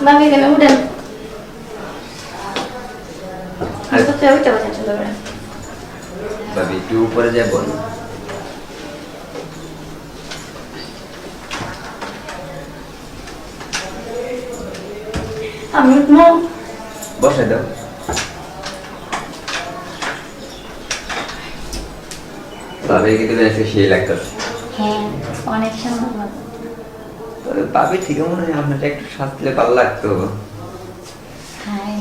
ভাবি এখানে উঠেন। উঠতে বসেন সুন্দর করে। ভাবি একটু উপরে যায় বল। আমি উঠবো। বসে দাও। ভাবি কিন্তু আজকে সেই লাগতেছে। হ্যাঁ অনেক সুন্দর। তবে ভাবি ঠিক মনে হয় আপনাকে একটু সাজলে ভালো লাগতো। হ্যাঁ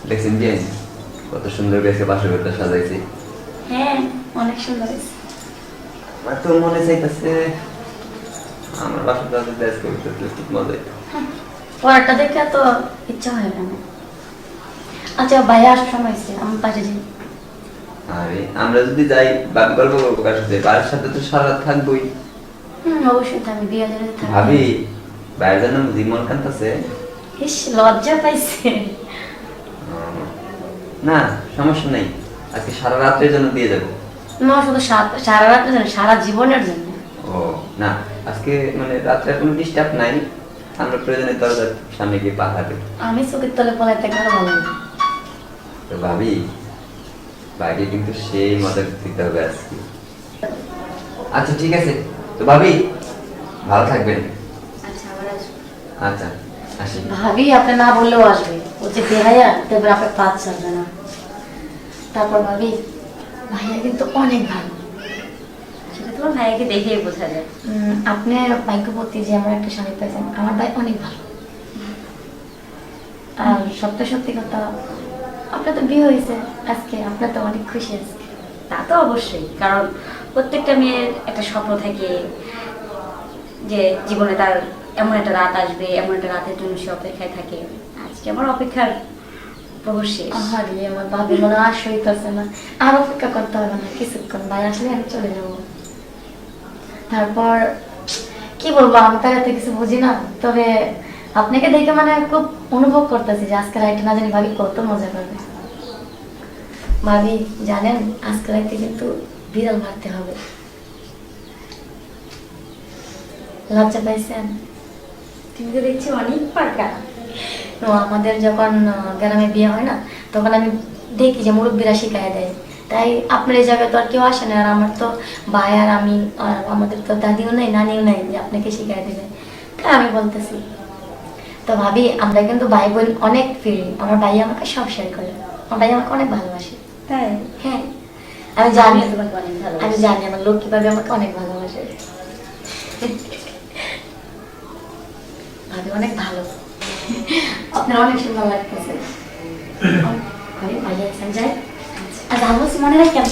দেখছেন যে কত সুন্দর করে বাসর ঘরটা সাজাইছি। হ্যাঁ অনেক সুন্দর হয়েছে। আমার তো মনে চাইতেছে আমার বাসর ঘরটা ড্রেস করতে খুব মজা হইতো। পরেরটা দেখে তো ইচ্ছা হয় না। আচ্ছা ভাইয়া আসার সময় হয়েছে, আমার পাশে যাই। আরে আমরা যদি যাই গল্প করবো কার সাথে, বাড়ির সাথে তো সারা রাত থাকবোই। অবশ্যই তো আমি বিয়ে দিনে থাকি। ভাবি বাইরে যেন জীবন কান্তাছে। ইস লজ্জা পাইছে। না সমস্যা নেই, আজকে সারা রাত্রের জন্য দিয়ে যাবো। না শুধু সারা রাতের জন্য, সারা জীবনের জন্য। ও না, আজকে মানে রাত্রে কোনো ডিস্টার্ব নাই, আমরা প্রয়োজনে দরজার সামনে গিয়ে পাহারা দেবো। আমি চোখের তলে পলাইতে গেলে ভালো লাগে। তো ভাবি বাইরে কিন্তু সেই মজা দিতে হবে আজকে। আচ্ছা ঠিক আছে, তো ভাবি ভালো থাকবেন। আচ্ছা আবার আসবো। আচ্ছা আসি। ভাবি আপনি না বললেও আসবে, ও যে বেহায়া তারপর আপনার পাঁচ ছাড়বে না। তারপর ভাবি ভাইয়া কিন্তু অনেক ভালো। সেটা তোমার ভাইয়াকে দেখেই বোঝা যায়। আপনার ভাগ্যবতী যে আমার একটা স্বামী পেয়েছেন, আমার ভাই অনেক ভালো। আর সত্যি কথা, আপনার তো বিয়ে হয়েছে আজকে, আপনার তো অনেক খুশি আজকে। তা তো অবশ্যই, কারণ প্রত্যেকটা মেয়ের একটা স্বপ্ন থাকে যে জীবনে তার এমন একটা রাত আসবে, এমন একটা রাতের জন্য সে অপেক্ষায় থাকে। আজকে আমার অপেক্ষার প্রহর শেষ। আরে আমার ভাবি মনে আর সইতেছে না, আর অপেক্ষা করতে হবে না কিছুক্ষণ, ভাই আসলে আমি চলে যাবো। তারপর কি বলবো, আমি তার এত কিছু বুঝি না, তবে আপনাকে দেখে মানে খুব অনুভব করতেছি যে আজকে রাইতে না জানি ভাবি কত মজা করবে। ভাবি জানেন আজকে রাইতে কিন্তু বিড়াল মারতে হবে। লজ্জা পাইছেন? তুমি তো দেখছি অনেক পাকা। তো আমাদের যখন গ্রামে বিয়ে হয় না, তখন আমি দেখি যে মুরব্বীরা শিখাই দেয়। তাই আপনার এই জায়গায় তো আর কেউ আসে না, আর আমার তো ভাই আর আমি, আর আমাদের তো দাদিও নেই নানিও নেই যে আপনাকে শিখাই দেবে। তাই আমি বলতেছি। তো ভাবি আমরা কিন্তু ভাই বোন অনেক ফ্রি, আমার ভাই আমাকে সব শেয়ার করে, আমার ভাই আমাকে অনেক ভালোবাসে। তাই? হ্যাঁ আমি জানি, তোমাকে অনেক ভালো। আমি জানি আমার লোক কিভাবে আমাকে অনেক ভালোবাসে। ভাবি অনেক ভালো, আপনার অনেক সুন্দর লাগতেছে। ভাই ভাইয়া এসে যাই, আর জানো মনে রাখেন।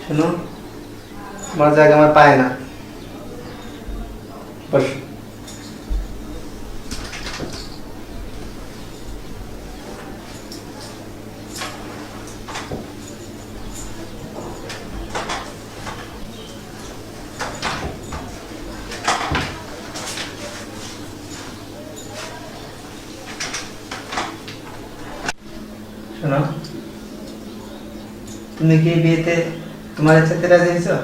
শোনো, তোমার জায়গা আমার পায় না। বস। শোনো, তুমি কি বিয়েতে তোমার ইচ্ছাতে রাজি হয়েছো?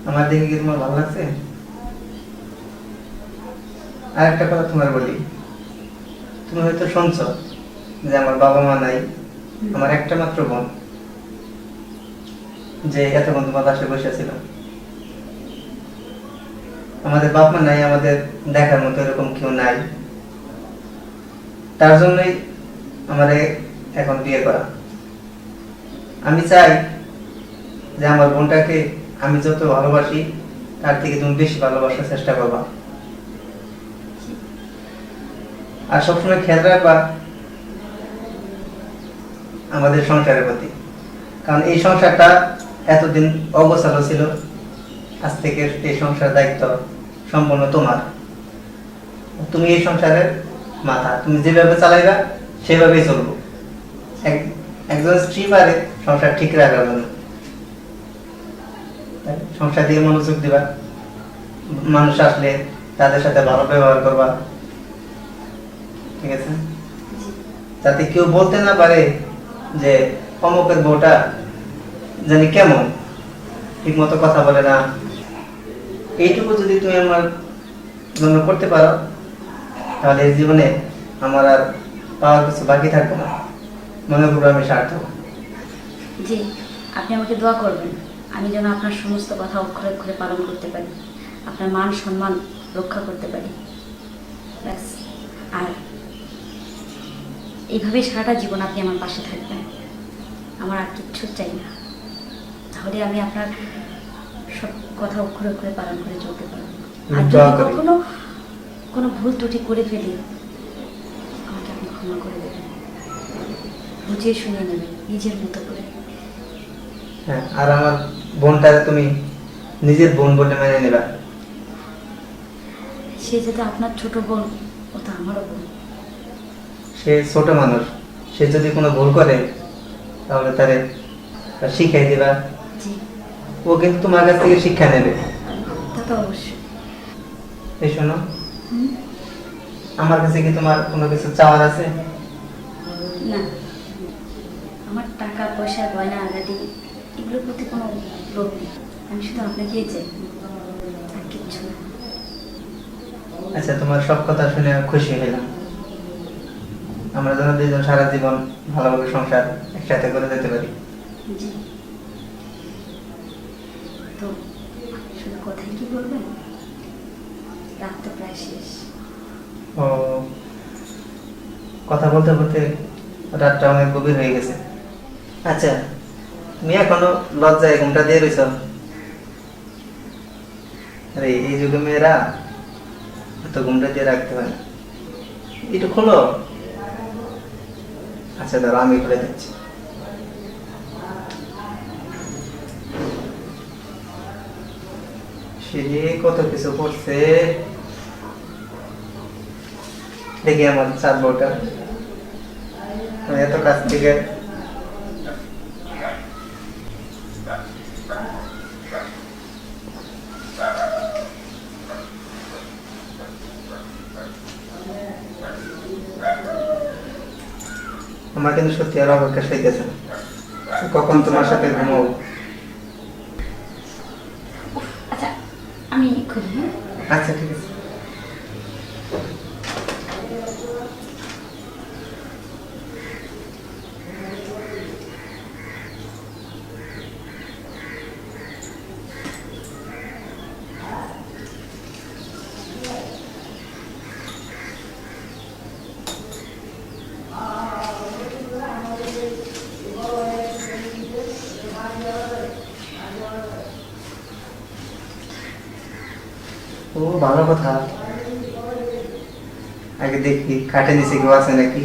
আমার দেখে কি তোমার ভালো লাগছে? আর একটা কথা তোমার বলি, তুমি হয়তো শুনছো যে আমার বাবা মা নাই, আমার একটা মাত্র বোন যে এতক্ষণ তোমার পাশে বসে ছিল। আমাদের বাপ মা নাই, আমাদের দেখার মতো এরকম কেউ নাই, তার জন্যই আমারে এখন বিয়ে করা। আমি চাই যে আমার বোনটাকে আমি যত ভালোবাসি তার থেকে তুমি বেশি ভালোবাসার চেষ্টা করবা, আর সবসময় খেয়াল রাখবা আমাদের সংসারের প্রতি, কারণ এই সংসারটা এতদিন অগোছালো ছিল, আজ থেকে এই সংসারের দায়িত্ব সম্পূর্ণ তোমার। তুমি এই সংসারের মাথা, তুমি যেভাবে চালাইবা সেভাবেই চলবো। একজন স্ত্রী পারে সংসার ঠিক রাখার জন্য। সংসার দিকে মনোযোগ দিবা, মানুষ আসলে তাদের সাথে ভালো ব্যবহার করবা, ঠিক আছে? যাতে কেউ বলতে না পারে যে অমুকের বউটা জানি কেমন, ঠিক মতো কথা বলে না। এইটুকু যদি তুমি আমার জন্য করতে পারো, তাহলে এই জীবনে আমার আর পাওয়ার কিছু বাকি থাকবে না, মনে করবো আমি সার্থক। জি, আপনি আমাকে দোয়া করবেন আমি যেন আপনার সমস্ত কথা অক্ষরে অক্ষরে পালন করতে পারি, আপনার মান সম্মান রক্ষা করতে পারি, ব্যাস। আর এইভাবে সারাটা জীবন আপনি আমার পাশে থাকবেন, আমার আর কিচ্ছু চাই না। তাহলে আমি আপনার সব কথা অক্ষরে অক্ষরে পালন করে চলতে পারবো। আর যদি কখনো কোনো ভুল ত্রুটি করে ফেলি, আমাকে আপনি ক্ষমা করে দেবেন, বুঝিয়ে শুনিয়ে নেবেন নিজের মতো করে। হ্যাঁ, আর আমার বোনটাকে তুমি নিজের বোন বলে মেনে নেবা। সে যেটা আপনার ছোট বোন, ও তো আমারও বোন। সে ছোট মানুষ, সে যদি কোনো ভুল করে তাহলে তারে শিখাই দিবা। জি, ও কিন্তু তোমার কাছ থেকে শিক্ষা নেবে। তা তো অবশ্যই। এই শোনো, হুম? আমার কাছে কি তোমার কোনো কিছু চাওয়ার আছে? না, আমার টাকা পয়সা গয়না আগাদি এগুলোর প্রতি কোনো লোভ নেই, আমি শুধু আপনাকেই চাই, আর কিচ্ছু না। আচ্ছা, তোমার সব কথা শুনে খুশি হলাম। আমরা যেন দুজন সারা জীবন ভালোভাবে সংসার একসাথে করে যেতে পারি। জি, তো শুধু কথাই কি বলবেন? রাত তো প্রায় শেষ। ও, কথা বলতে বলতে রাতটা অনেক গভীর হয়ে গেছে। আচ্ছা, তুমি এখনো লজ্জায় ঘুমটা দিয়ে রয়েছ? আরে এই যুগে মেয়েরা এত ঘুমটা দিয়ে রাখতে হয় না, একটু খোলো। আচ্ছা দাঁড়া, আমি খুলে দিচ্ছি। সে কত কিছু করছে, দেখি আমার চার বউটা এত কাছ থেকে আমার কিন্তু সত্যি আর অপেক্ষা সইতেছে না, কখন তোমার সাথে ঘুমাবো। আচ্ছা, আমি খুলি। হ্যাঁ, আচ্ছা ঠিক আছে। ও ভালো কথা, আগে দেখি খাটে নিচে কেউ আছে নাকি,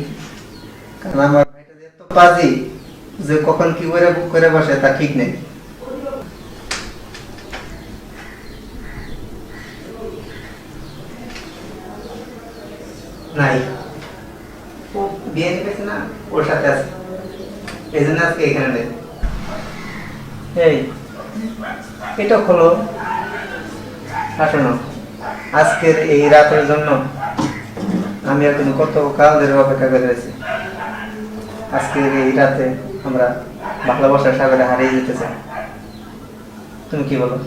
কারণ আমার ভাইটা যে এত পাজি যে কখন কি করে বুক করে বসে তা ঠিক নেই। নাই, ও বিয়ে নিয়েছে না, ওর সাথে আছে, এই জন্য আজকে এখানে নেই। এই এটা খোলো। আর শোনো, আজকের এই রাতের জন্য আমি এখন কত কাল ধরে অপেক্ষা করে রয়েছি। আজকের এই রাতে আমরা ভালোবাসার সাগরে হারিয়ে যেতে চাই। তুমি কি বলো?